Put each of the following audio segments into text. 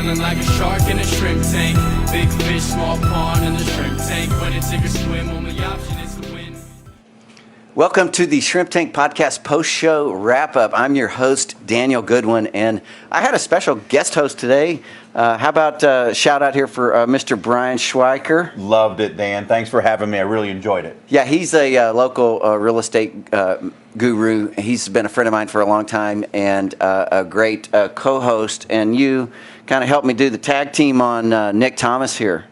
feeling like a shark in a shrimp tank. Big fish, small pond in the shrimp tank. When it take a swim, only option is to win. Welcome to the Shrimp Tank Podcast post-show wrap-up. I'm your host, Daniel Goodwin, and I had a special guest host today. How about a shout-out here for Mr. Brian Schweiker? Loved it, Dan. Thanks for having me. I really enjoyed it. Yeah, he's a local real estate guru. He's been a friend of mine for a long time and a great co-host, and you kind of helped me do the tag team on Nick Thomas here,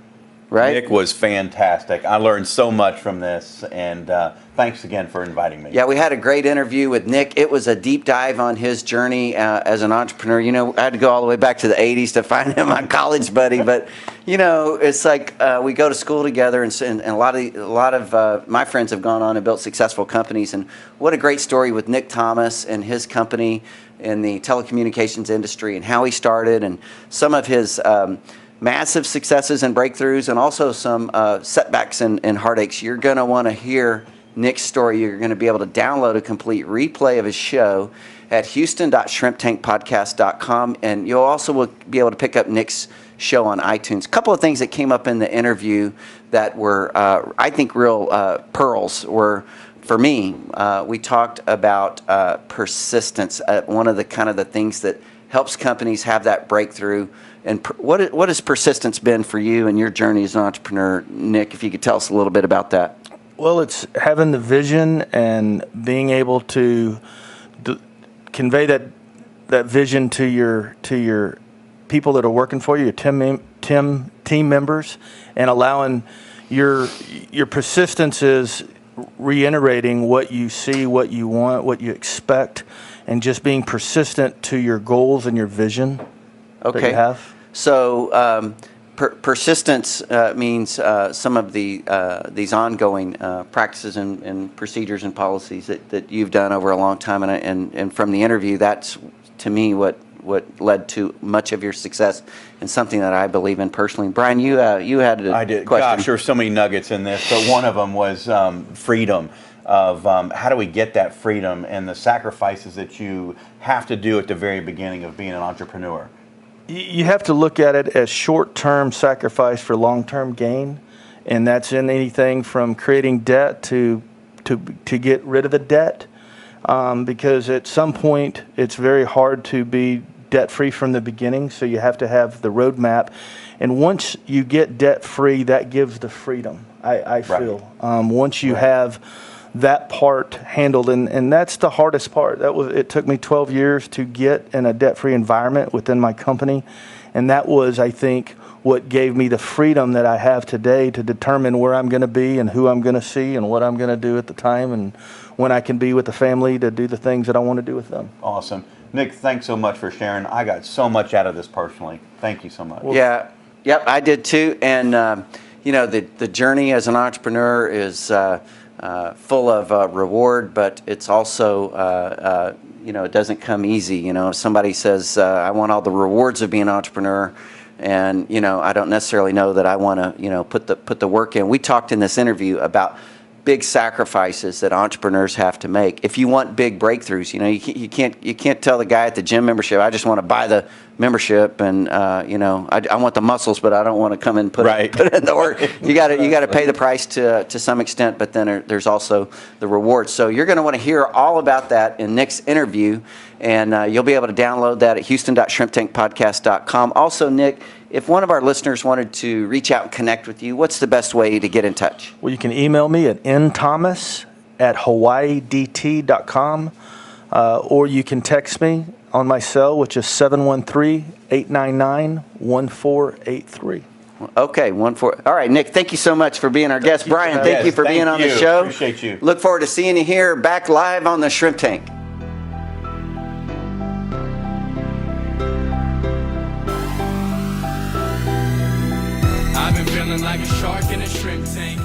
right? Nick was fantastic. I learned so much from this, and thanks again for inviting me. Yeah, we had a great interview with Nick. It was a deep dive on his journey as an entrepreneur. You know, I had to go all the way back to the 80s to find him, my college buddy. But, you know, it's like we go to school together, and a lot of my friends have gone on and built successful companies. And what a great story with Nick Thomas and his company in the telecommunications industry and how he started and some of his massive successes and breakthroughs and also some setbacks and heartaches. You're going to want to hear Nick's story. You're going to be able to download a complete replay of his show at houston.shrimptankpodcast.com, and you'll also be able to pick up Nick's show on iTunes. A couple of things that came up in the interview that were, I think, real pearls were, for me, we talked about persistence, one of the kind of the things that helps companies have that breakthrough. And what has persistence been for you in your journey as an entrepreneur? Nick, if you could tell us a little bit about that. Well, it's having the vision and being able to convey that vision to your people that are working for you, your team members, and allowing your persistence is reiterating what you see, what you want, what you expect, and just being persistent to your goals and your vision that you have. So persistence means some of these ongoing practices and procedures and policies that you've done over a long time, and from the interview, that's to me what led to much of your success and something that I believe in personally. Brian, you had a I did. question. Gosh, there's so many nuggets in this, but one of them was freedom. Of how do we get that freedom and the sacrifices that you have to do at the very beginning of being an entrepreneur. You have to look at it as short-term sacrifice for long-term gain, and that's in anything from creating debt to get rid of the debt, because at some point it's very hard to be debt-free from the beginning, so you have to have the roadmap. And once you get debt-free, that gives the freedom, I feel. Right. Once you have that part handled, and that's the hardest part. It took me 12 years to get in a debt-free environment within my company, and that was, I think, what gave me the freedom that I have today to determine where I'm going to be and who I'm going to see and what I'm going to do at the time and when I can be with the family to do the things that I want to do with them. Awesome. Nick, thanks so much for sharing. I got so much out of this personally. Thank you so much. Yeah, yep, I did too. And you know, the journey as an entrepreneur is full of reward, but it's also, you know, it doesn't come easy. You know, if somebody says, I want all the rewards of being an entrepreneur, and, you know, I don't necessarily know that I want to, you know, put the work in. We talked in this interview about big sacrifices that entrepreneurs have to make if you want big breakthroughs. You know, you can't tell the guy at the gym membership, I just want to buy the membership, and you know, I want the muscles, but I don't want to come and put in the work. You got to pay the price to some extent, but then there's also the rewards. So you're going to want to hear all about that in Nick's interview, and you'll be able to download that at houston.shrimptankpodcast.com. Also, Nick, if one of our listeners wanted to reach out and connect with you, what's the best way to get in touch? Well, you can email me at nthomas@hawaiidt.com, or you can text me on my cell, which is 713-899-1483. Okay, 14. All right, Nick, thank you so much for being our guest. Brian, thank you for being on the show. Appreciate you. Look forward to seeing you here back live on the Shrimp Tank. I've been feeling like a shark in a shrimp tank.